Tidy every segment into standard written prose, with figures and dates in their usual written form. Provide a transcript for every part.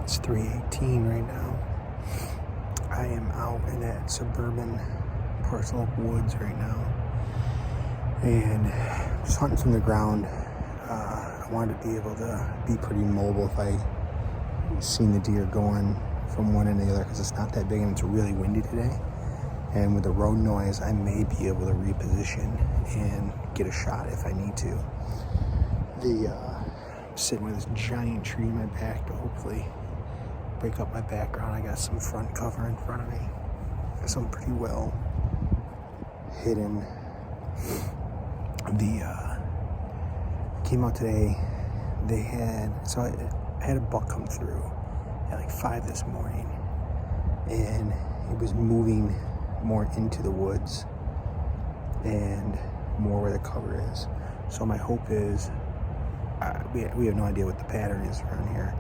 It's 3:18 right now. I am out in that suburban parcel of woods right now, and just hunting from the ground. I wanted to be able to be pretty mobile if I seen the deer going from one end to the other, because it's not that big and it's really windy today. And with the road noise, I may be able to reposition and get a shot if I need to. I'm sitting with this giant tree in my back to hopefully break up my background. I got some front cover in front of me. Got some pretty well hidden. Came out today. I had a buck come through at like 5 this morning, and it was moving more into the woods and more where the cover is. So my hope is, we have no idea what the pattern is around here,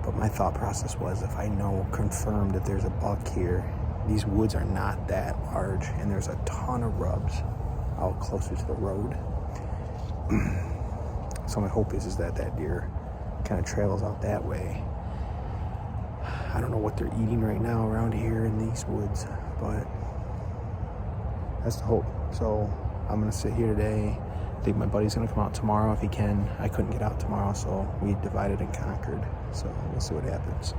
but my thought process was, if I know confirmed that there's a buck here, these woods are not that large and there's a ton of rubs out closer to the road. So my hope is that deer kind of travels out that way. I don't know what they're eating right now around here in these woods, but that's the hope. So I'm gonna sit here today. I think my buddy's gonna come out tomorrow if he can. I couldn't get out tomorrow, so we divided and conquered. So we'll see what happens.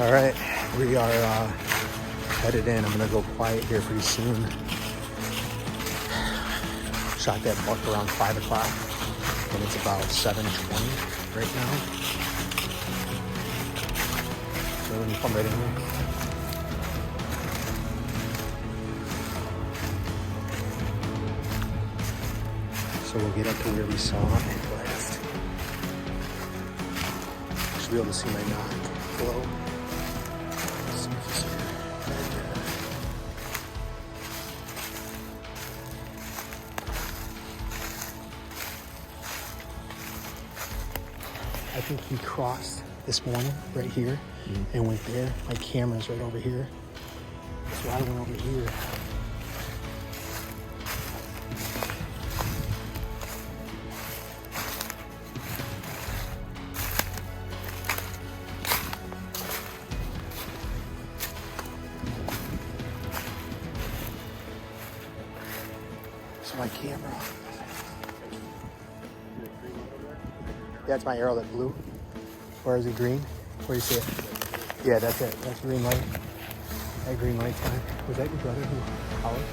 All right, we are headed in. I'm gonna go quiet here pretty soon. Shot that buck around 5 o'clock, and it's about 7:20 right now. So let me come right in here. So we'll get up to where we saw it last. Should be able to see my knock below. I think he crossed this morning right here and went there. My camera's right over here. So I went over here. So my camera. That's my arrow that blew. Or is it green? Where do you see it? Yeah, that's it. That's green light. That green light's fine. Was that your brother who hollered?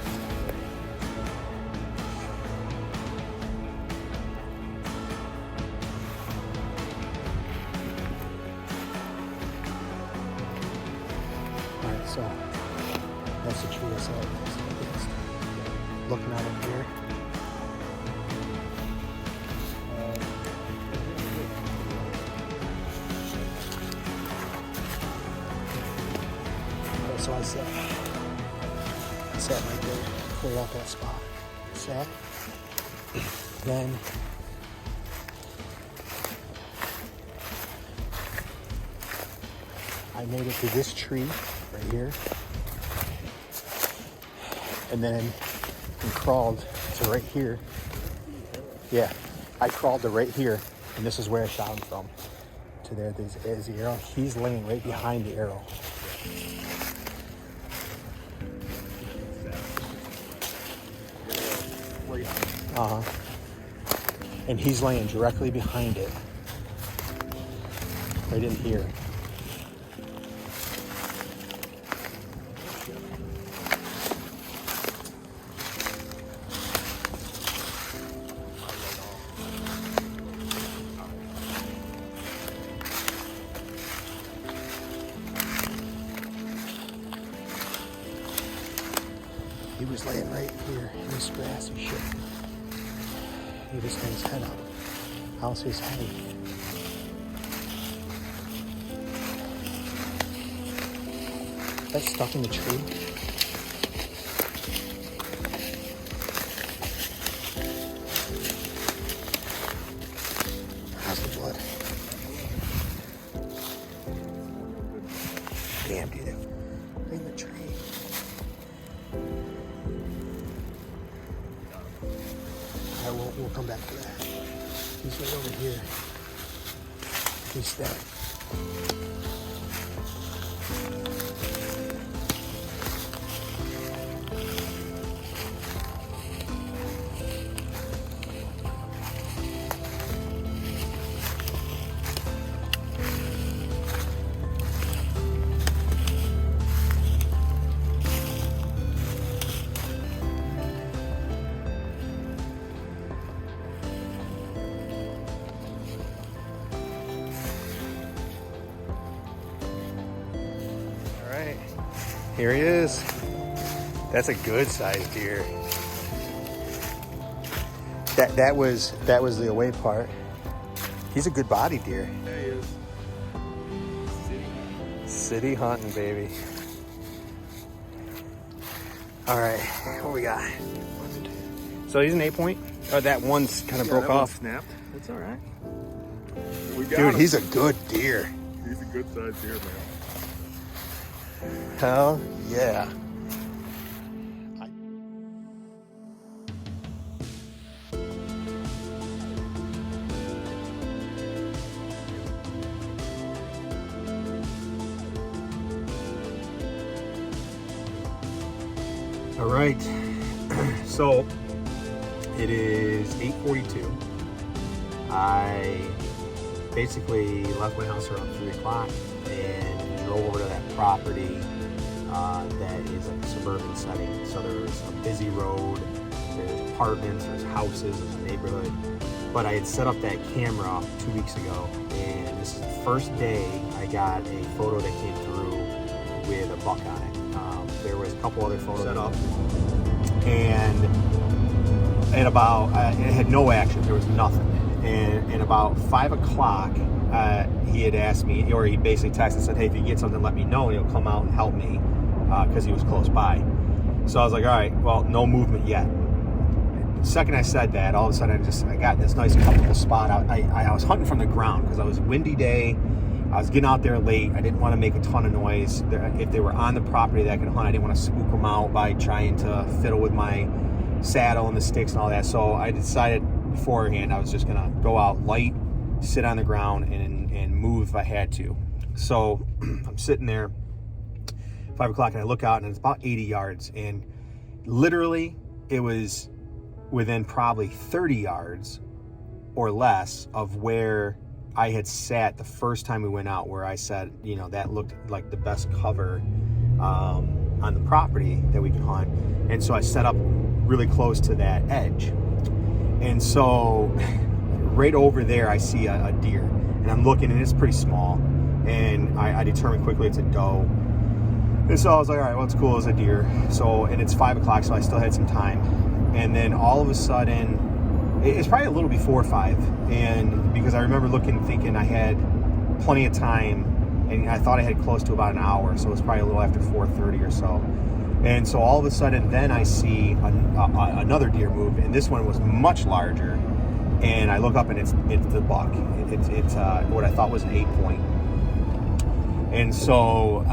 Alright, so that's the tree I saw against. Looking out over here. So I sat right there, cleared out that spot, sat. Then I made it to this tree right here, and then we crawled to right here. Yeah, I crawled to right here, and this is where I shot him from. To there, there's the arrow. He's laying right behind the arrow. And he's laying directly behind it, right in here. He was laying right here in this grassy shit. Look at this guy's head up. How's his head? That's stuck in the tree. How's the blood? Damn, dude. Right in the tree. We'll come back to that. He's right over here. He's dead. Here he is. That's a good sized deer. That was the away part. He's a good body deer. There he is. City hunting, baby. All right, what we got? So he's an 8-point. Oh, that one's kind of broke off. Snapped. That's all right. We got Dude, him. he's a good deer. He's a good sized deer, man. Hell yeah. All right, so it is 8:42. I basically left my house around 3 o'clock and drove over to that property that is a suburban setting. So there's a busy road, there's apartments, there's houses, there's a neighborhood. But I had set up that camera 2 weeks ago, and this is the first day I got a photo that came through with a buck on it. There was a couple other photos set up, and at about, it had no action, there was nothing. And about 5 o'clock, he had asked me, or he basically texted and said, hey, if you get something, let me know, and he'll come out and help me, because he was close by. So I was like, all right, well, no movement yet. The second I said that, all of a sudden I got this nice comfortable spot. I was hunting from the ground because it was a windy day. I was getting out there late. I didn't want to make a ton of noise. If they were on the property that I could hunt, I didn't want to spook them out by trying to fiddle with my saddle and the sticks and all that. So I decided beforehand I was just gonna go out light, sit on the ground, and move if I had to. So I'm sitting there, 5 o'clock, and I look out, and it's about 80 yards, and literally it was within probably 30 yards or less of where I had sat the first time we went out, where I said, you know, that looked like the best cover on the property that we can hunt. And so I set up really close to that edge. And so right over there, I see a deer, and I'm looking, and it's pretty small. And I determined quickly it's a doe. And so I was like, all right, well, it's cool, it's a deer. So, and it's 5 o'clock, so I still had some time. And then all of a sudden, it's probably a little before 5. And because I remember looking, thinking I had plenty of time and I thought I had close to about an hour, so it was probably a little after 4:30 or so. And so all of a sudden, then I see another deer move, and this one was much larger. And I look up, and it's the buck. It's what I thought was an 8-point. And so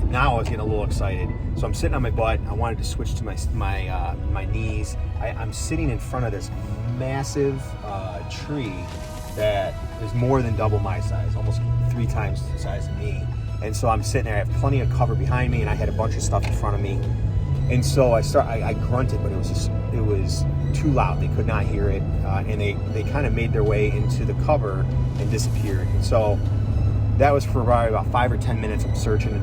now I was getting a little excited. So I'm sitting on my butt. I wanted to switch to my knees. I'm sitting in front of this massive tree that is more than double my size, almost 3 times the size of me. And so I'm sitting there. I have plenty of cover behind me, and I had a bunch of stuff in front of me. And so I grunted, but it was too loud. They could not hear it, and they kind of made their way into the cover and disappeared. And so that was for probably about 5 or 10 minutes of searching,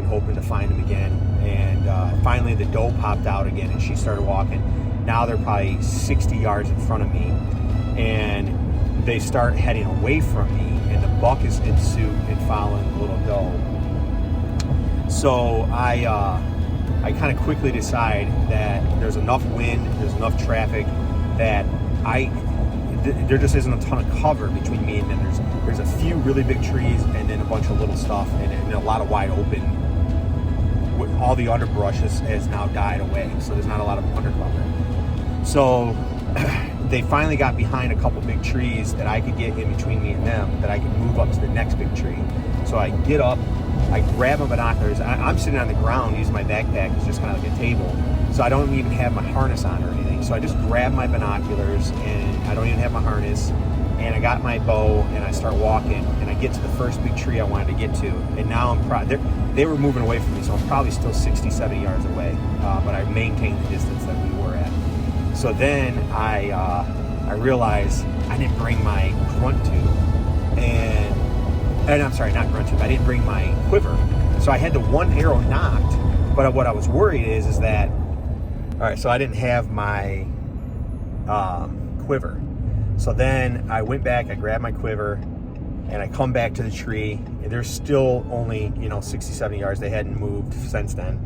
hoping to find them again. And finally, the doe popped out again, and she started walking. Now they're probably 60 yards in front of me, and they start heading away from me, and the buck is in suit and following the little doe. So I kind of quickly decide that there's enough wind, there's enough traffic that there just isn't a ton of cover between me and them. There's a few really big trees and then a bunch of little stuff and a lot of wide open. All the underbrush has now died away, so there's not a lot of undercover. So they finally got behind a couple big trees that I could get in between me and them, that I could move up to the next big tree. So I get up, I grab my binoculars. I'm sitting on the ground using my backpack. It's just kind of like a table. So I don't even have my harness on or anything. So I just grab my binoculars, and I don't even have my harness. And I got my bow, and I start walking, and I get to the first big tree I wanted to get to. And now they were moving away from me, so I'm probably still 60, 70 yards away. But I maintained the distance that we were at. So then I realized I didn't bring my grunt tube, and I'm sorry, not grunt tube. I didn't bring my quiver, so I had the one arrow knocked. But what I was worried is that, all right, so I didn't have my quiver. So then I went back, I grabbed my quiver, and I come back to the tree, and they're still only 60, 70 yards. They hadn't moved since then,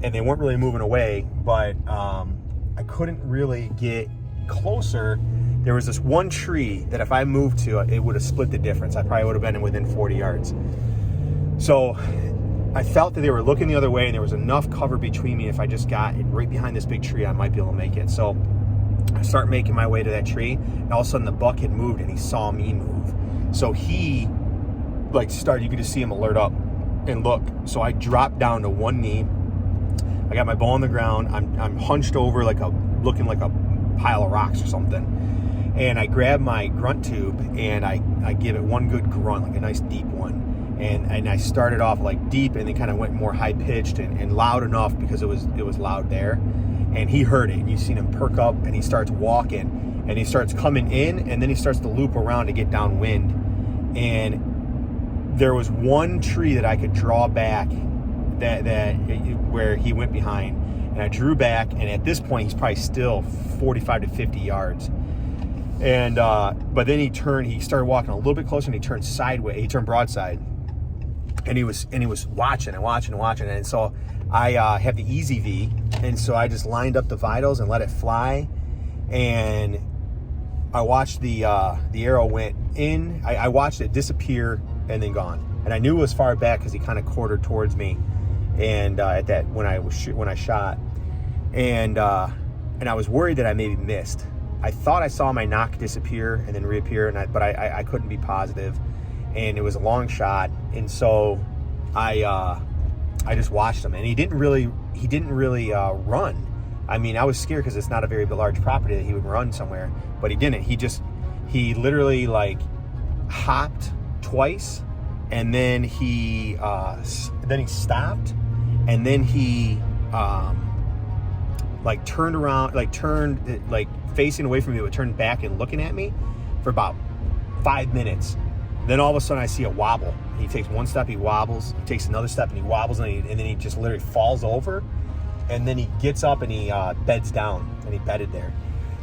and they weren't really moving away, but I couldn't really get closer. There was this one tree that if I moved to, it would have split the difference. I probably would have been within 40 yards. So I felt that they were looking the other way, and there was enough cover between me. If I just got right behind this big tree, I might be able to make it. So I start making my way to that tree, and all of a sudden the buck had moved, and he saw me move. So he started, you could just see him alert up and look. So I dropped down to one knee. I got my bow on the ground. I'm hunched over looking like a pile of rocks or something. And I grab my grunt tube, and I give it one good grunt, like a nice deep one. And I started off deep, and then kind of went more high pitched and loud enough because it was loud there. And he heard it, and you seen him perk up, and he starts walking, and he starts coming in, and then he starts to loop around to get downwind. And there was one tree that I could draw back that where he went behind, and I drew back, and at this point he's probably still 45 to 50 yards. And but then he started walking a little bit closer, and he turned sideways. He turned broadside, and he was watching and watching and watching. And so I have the Easy V, and so I just lined up the vitals and let it fly, and I watched the arrow went in. I watched it disappear and then gone, and I knew it was far back because he kind of quartered towards me, and at that when I shot, and I was worried that I maybe missed. I thought I saw my knock disappear and then reappear, but I couldn't be positive, and it was a long shot, and so I just watched him, and he didn't really run. I mean, I was scared because it's not a very large property that he would run somewhere, but he didn't. He literally hopped twice, and then he stopped, and then he turned around, facing away from me, but turned back and looking at me for about 5 minutes. Then all of a sudden I see a wobble. He takes one step, he wobbles, he takes another step, and he wobbles, and then he just literally falls over, and then he gets up and he beds down, and he bedded there.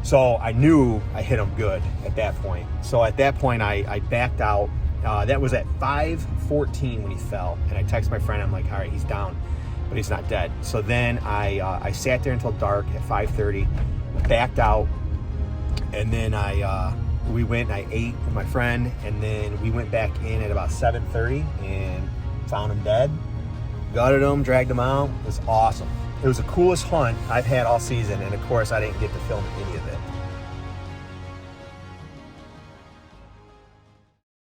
So I knew I hit him good at that point. So at that point I backed out. That was at 5:14 when he fell, and I texted my friend. I'm like, all right, he's down, but he's not dead. So then I sat there until dark at 5:30, backed out, and then I we went and I ate with my friend, and then we went back in at about 7:30 and found him dead. Gutted him, dragged him out. It was awesome. It was the coolest hunt I've had all season, and of course I didn't get to film any of it.